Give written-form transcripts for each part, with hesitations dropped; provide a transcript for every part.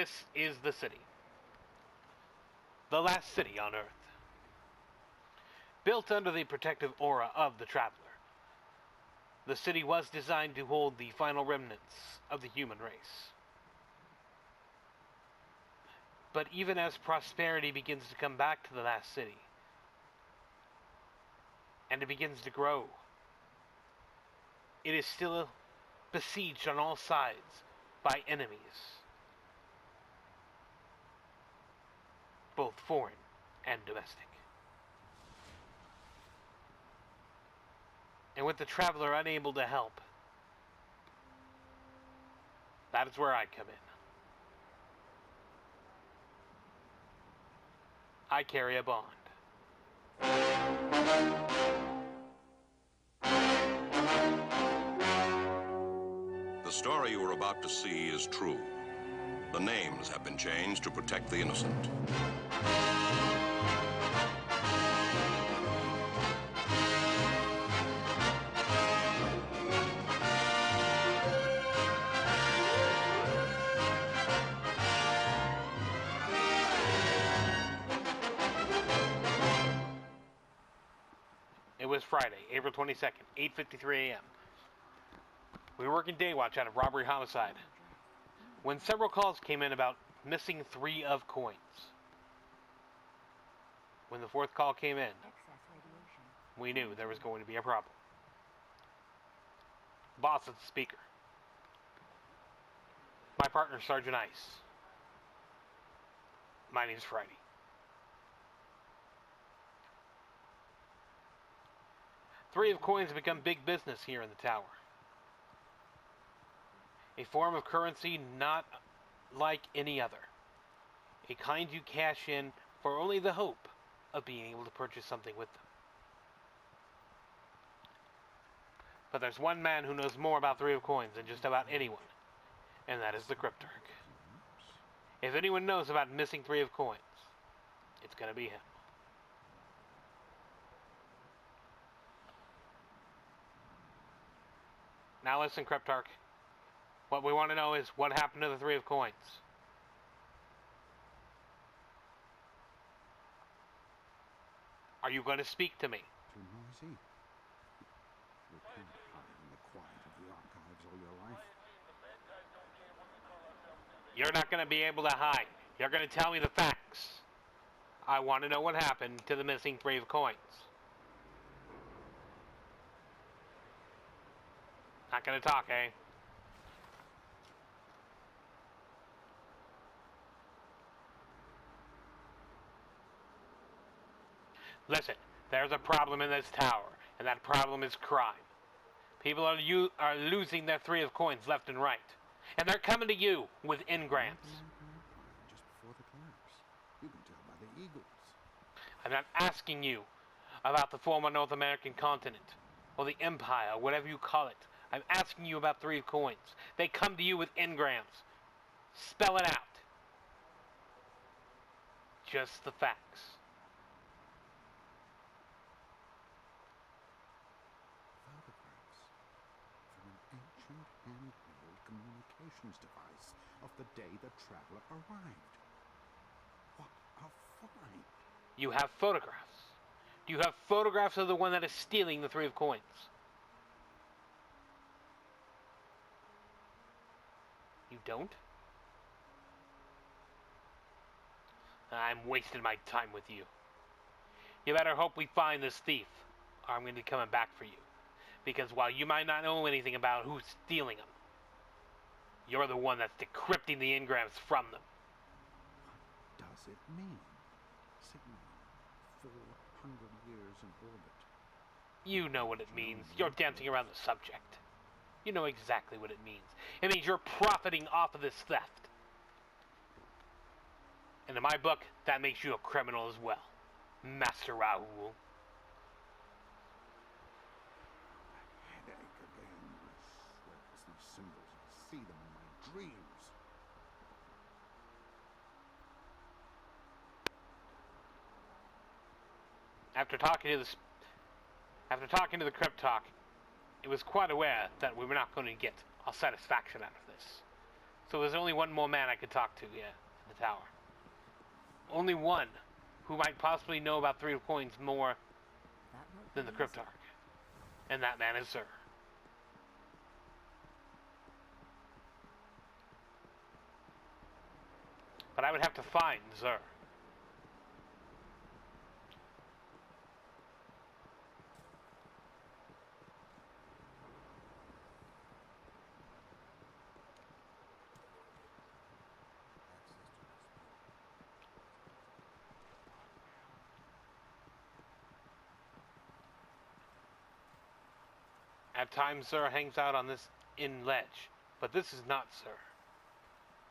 This is the city. The last city on Earth. Built under the protective aura of the Traveler, the city was designed to hold the final remnants of the human race. But even as prosperity begins to come back to the last city, and it begins to grow, it is still besieged on all sides by enemies, both foreign and domestic. And with the Traveler unable to help, that is where I come in. I carry a bond. The story you are about to see is true. The names have been changed to protect the innocent. It was Friday, April 22nd, 8:53 a.m. We were working day watch out of robbery homicide when several calls came in about missing 3 of coins. When the 4th call came in, we knew there was going to be a problem. Boss at the speaker. My partner, Sergeant Ice. My name's Friday. Three of coins have become big business here in the tower. A form of currency not like any other. A kind you cash in for only the hope of being able to purchase something with them. But there's one man who knows more about 3 of coins than just about anyone, and that is the Cryptarch. If anyone knows about missing 3 of coins, it's gonna be him. Now listen, Cryptarch. What we want to know is what happened to the 3 of coins. Are you going to speak to me? Too noisy. You can't hide in the quiet of the archives all your life. You're not going to be able to hide. You're going to tell me the facts. I want to know what happened to the missing 3 of coins. Not going to talk, eh? Listen, there's a problem in this tower, and that problem is crime. People are losing their 3 of coins left and right, and they're coming to you with engrams. Just before the collapse, you can tell by the eagles. I'm not asking you about the former North American continent, or the Empire, whatever you call it. I'm asking you about 3 of coins. They come to you with engrams. Spell it out. Just the facts. Photographs from an ancient handheld communications device of the day the Traveler arrived. What a find! You have photographs. Do you have photographs of the one that is stealing the 3 of coins? You don't? I'm wasting my time with you. You better hope we find this thief, or I'm going to be coming back for you. Because while you might not know anything about who's stealing them, you're the one that's decrypting the engrams from them. What does it mean? Signaling 400 years in orbit. You know what it means. You're dancing around the subject. You know exactly what it means. It means you're profiting off of this theft. And in my book, that makes you a criminal as well, Master Raoul. Headache again. I swear it's these symbols. I see them in my dreams. After talking to the Cryptarch, it was quite aware that we were not going to get our satisfaction out of this. So there's only one more man I could talk to, yeah, in the tower. Only one who might possibly know about 3 of coins more than the Cryptarch. And that man is Xur. But I would have to find Xur. At times, Xur hangs out on this inn ledge, but this is not Xur.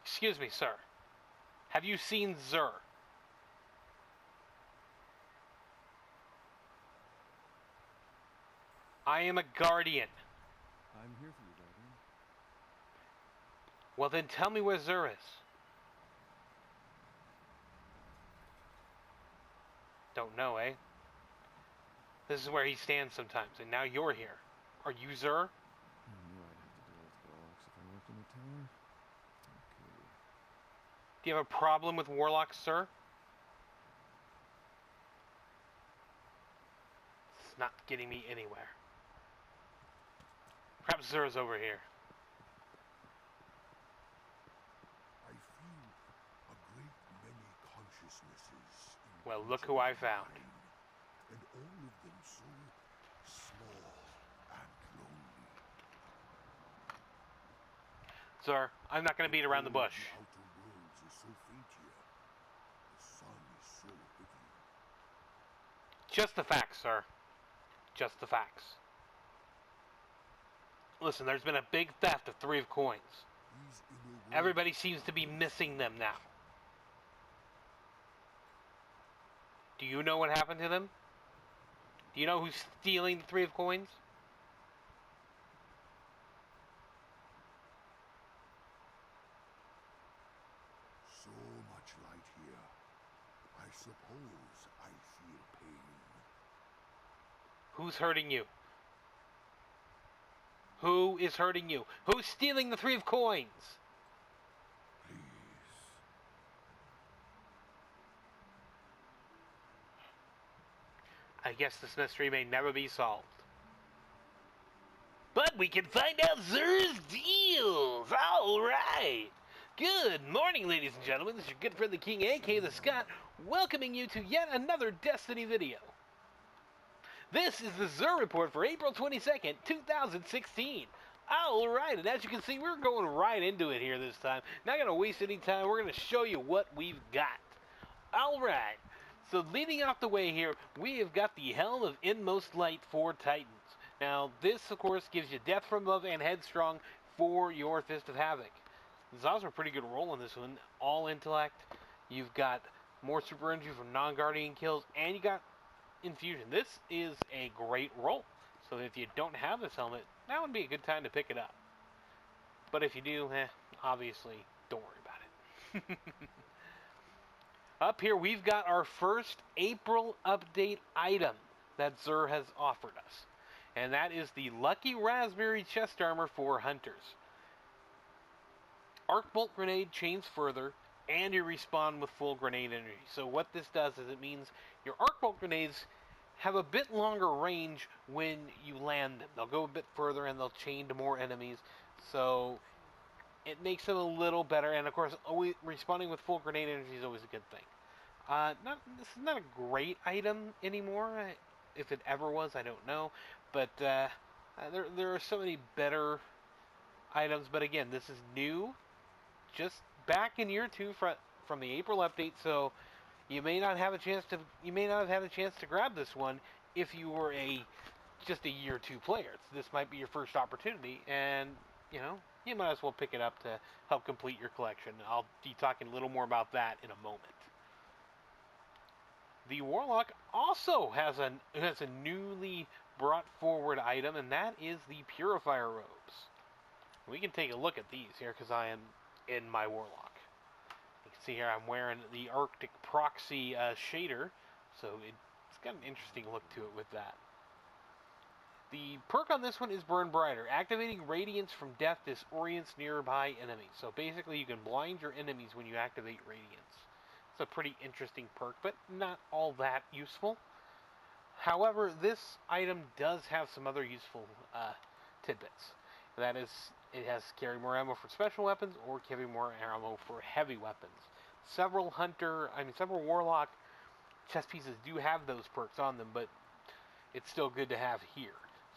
Excuse me, sir. Have you seen Xur? I am a guardian. I'm here for you, Guardian. Well, then tell me where Xur is. Don't know, eh? This is where he stands sometimes, and now you're here. Are you Xur? I knew I'd have to deal with warlocks if I worked in the tower. Okay. Do you have a problem with warlocks, sir? It's not getting me anywhere. Perhaps Xur's over here. I feel a great many consciousnesses. Well, look who I found. And all of them so small and lonely. Sir, I'm not going to beat around the bush. The outer worlds is so faint here. The sun is so heavy. Just the facts, sir. Just the facts. Listen, there's been a big theft of 3 of coins. These inner worlds Everybody seems to be missing them now. Do you know what happened to them? Do you know who's stealing the 3 of coins? so much light here. I suppose I feel pain. Who's hurting you? Who is hurting you? Who's stealing the 3 of coins? Please. I guess this mystery may never be solved. But we can find out Xur's deals! Alright! Good morning, ladies and gentlemen. This is your good friend the King, aka the Scott, welcoming you to yet another Destiny video. This is the Xur Report for April 22nd, 2016. Alright, and as you can see, we're going right into it here this time. Not going to waste any time. We're going to show you what we've got. Alright, so leading off the way here, we have got the Helm of Inmost Light for Titans. Now, this, of course, gives you Death from Above and Headstrong for your Fist of Havoc. There's also a pretty good roll on this one. All Intellect. You've got more Super Energy from non-Guardian kills, and you got Infusion. This is a great roll. So if you don't have this helmet, that would be a good time to pick it up. But if you do, obviously, don't worry about it. Up here, we've got our first April update item that Xur has offered us. And that is the Lucky Raspberry Chest Armor for Hunters. Arc Bolt Grenade chains further, and you respawn with full grenade energy. So what this does is it means your Arc Bolt Grenades have a bit longer range when you land them. They'll go a bit further and they'll chain to more enemies. So it makes them a little better. And of course, always respawning with full grenade energy is always a good thing. This is not a great item anymore. If it ever was, I don't know. But there are so many better items. But again, this is new. Just back in year 2 from the April update. So you may not have a chance to. You may not have had a chance to grab this one if you were just a year 2 player. This might be your first opportunity, and you might as well pick it up to help complete your collection. I'll be talking a little more about that in a moment. The Warlock also has a newly brought forward item, and that is the Purifier Robes. We can take a look at these here because I am in my Warlock. You can see here I'm wearing the Arctic Proxy shader, so it's got an interesting look to it with that. The perk on this one is Burn Brighter. Activating Radiance from Death disorients nearby enemies. So basically you can blind your enemies when you activate Radiance. It's a pretty interesting perk, but not all that useful. However, this item does have some other useful tidbits. That is, it has carry more ammo for special weapons or carry more ammo for heavy weapons. Several Warlock chest pieces do have those perks on them, but it's still good to have here.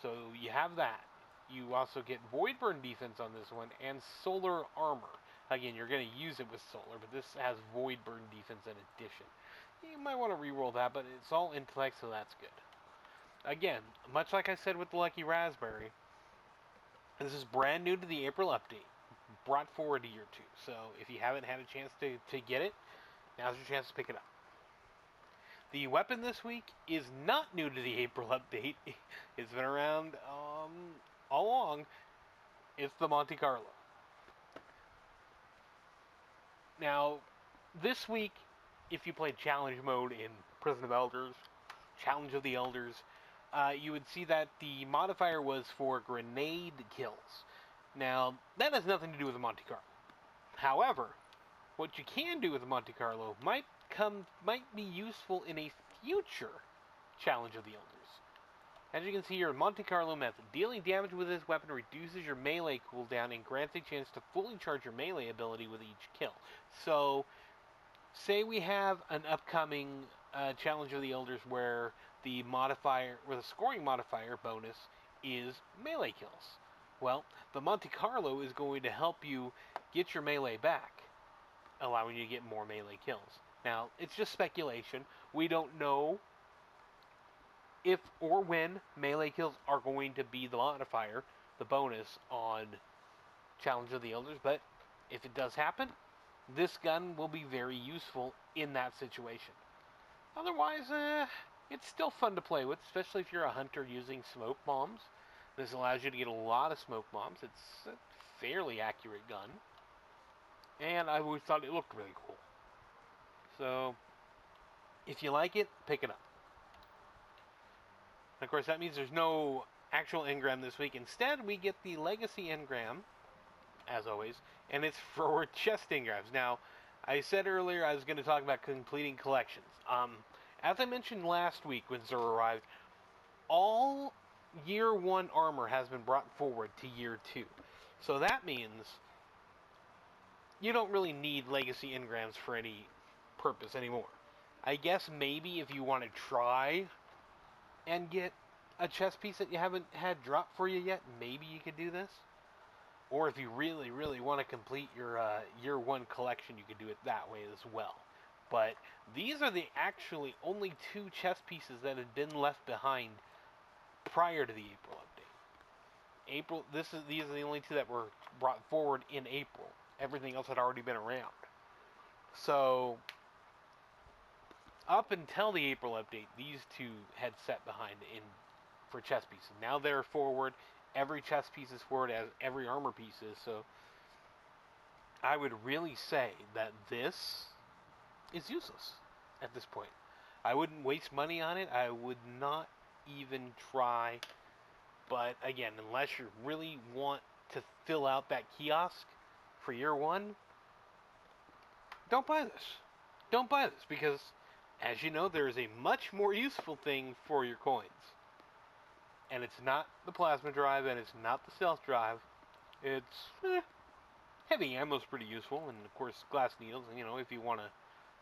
So you have that. You also get Void Burn defense on this one and Solar Armor. Again, you're going to use it with Solar, but this has Void Burn defense in addition. You might want to reroll that, but it's all intellect, so that's good. Again, much like I said with the Lucky Raspberry, this is brand new to the April update, brought forward a year or two. So if you haven't had a chance to get it, now's your chance to pick it up. The weapon this week is not new to the April update. It's been around all along. It's the Monte Carlo. Now, this week, if you played Challenge mode in Prison of Elders, Challenge of the Elders, you would see that the modifier was for grenade kills. Now, that has nothing to do with the Monte Carlo. However, what you can do with the Monte Carlo might be useful in a future Challenge of the Elders. As you can see here, Monte Carlo method. Dealing damage with this weapon reduces your melee cooldown and grants a chance to fully charge your melee ability with each kill. So, say we have an upcoming Challenge of the Elders where the scoring modifier bonus is melee kills. Well, the Monte Carlo is going to help you get your melee back, allowing you to get more melee kills. Now, it's just speculation. We don't know if or when melee kills are going to be the modifier, the bonus on Challenge of the Elders, but if it does happen, this gun will be very useful in that situation. Otherwise, it's still fun to play with, especially if you're a hunter using smoke bombs. This allows you to get a lot of smoke bombs. It's a fairly accurate gun, and I always thought it looked really cool. So, if you like it, pick it up. And of course, that means there's no actual engram this week. Instead, we get the Legacy engram, as always, and it's for chest engrams. Now, I said earlier I was going to talk about completing collections. As I mentioned last week when Xur arrived, all Year 1 armor has been brought forward to Year 2. So that means you don't really need Legacy engrams for any purpose anymore. I guess maybe if you want to try and get a chest piece that you haven't had dropped for you yet, maybe you could do this. Or if you really, really want to complete your Year 1 collection, you could do it that way as well. But these are the actually only 2 chest pieces that had been left behind prior to the April update. These are the only 2 that were brought forward in April. Everything else had already been around. So, up until the April update, these 2 had set behind for chest pieces. Now they're forward. Every chest piece is forward as every armor piece is. So, I would really say that this is useless at this point. I wouldn't waste money on it. I would not even try. But again, unless you really want to fill out that kiosk for Year 1, don't buy this. Don't buy this because, as you know, there is a much more useful thing for your coins. And it's not the plasma drive, and it's not the stealth drive. It's heavy ammo's pretty useful, and of course glass needles, if you want to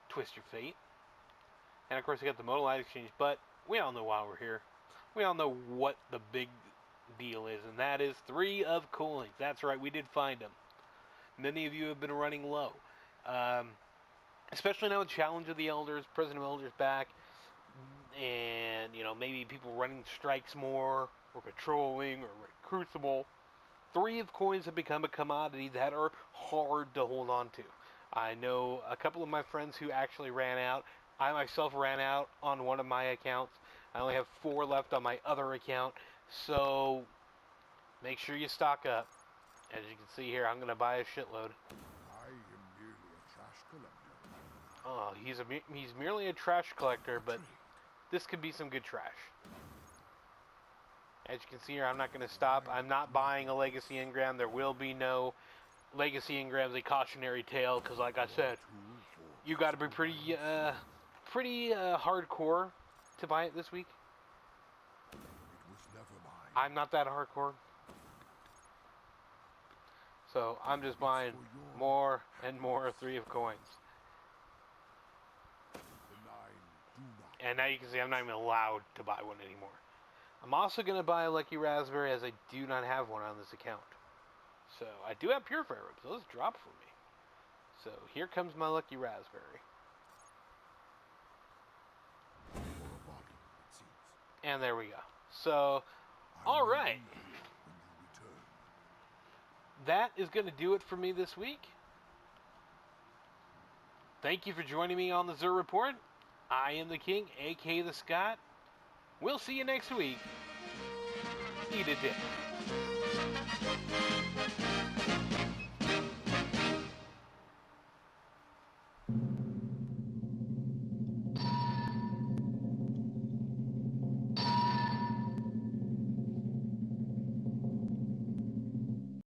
twist your fate. And of course I got the modal light exchange, but we all know why we're here. We all know what the big deal is, and that is 3 of coins. That's right, we did find them. Many of you have been running low. Especially now with Challenge of the Elders, Prison of Elders back, and, maybe people running strikes more, or patrolling, or Crucible. 3 of coins have become a commodity that are hard to hold on to. I know a couple of my friends who actually ran out. I myself ran out on one of my accounts. I only have 4 left on my other account. So, make sure you stock up. As you can see here, I'm going to buy a shitload. I am merely a trash collector. Oh, he's merely a trash collector, but this could be some good trash. As you can see here, I'm not going to stop. I'm not buying a legacy engram. There will be no legacy engrams, a cautionary tale, because like I said, you got to be pretty hardcore to buy it this week. It was never mine. I'm not that hardcore. So I'm just buying more and more 3 of coins. The 9 do not. And now you can see I'm not even allowed to buy one anymore. I'm also going to buy a Lucky Raspberry, as I do not have one on this account. So I do have Purifier Ribs. Those drop for me. So here comes my Lucky Raspberry. For a bottle, it seems. And there we go. So, I all will right. be here when you return. That is going to do it for me this week. Thank you for joining me on the Xur Report. I am the King, aka the Scott. We'll see you next week. Eat a dick.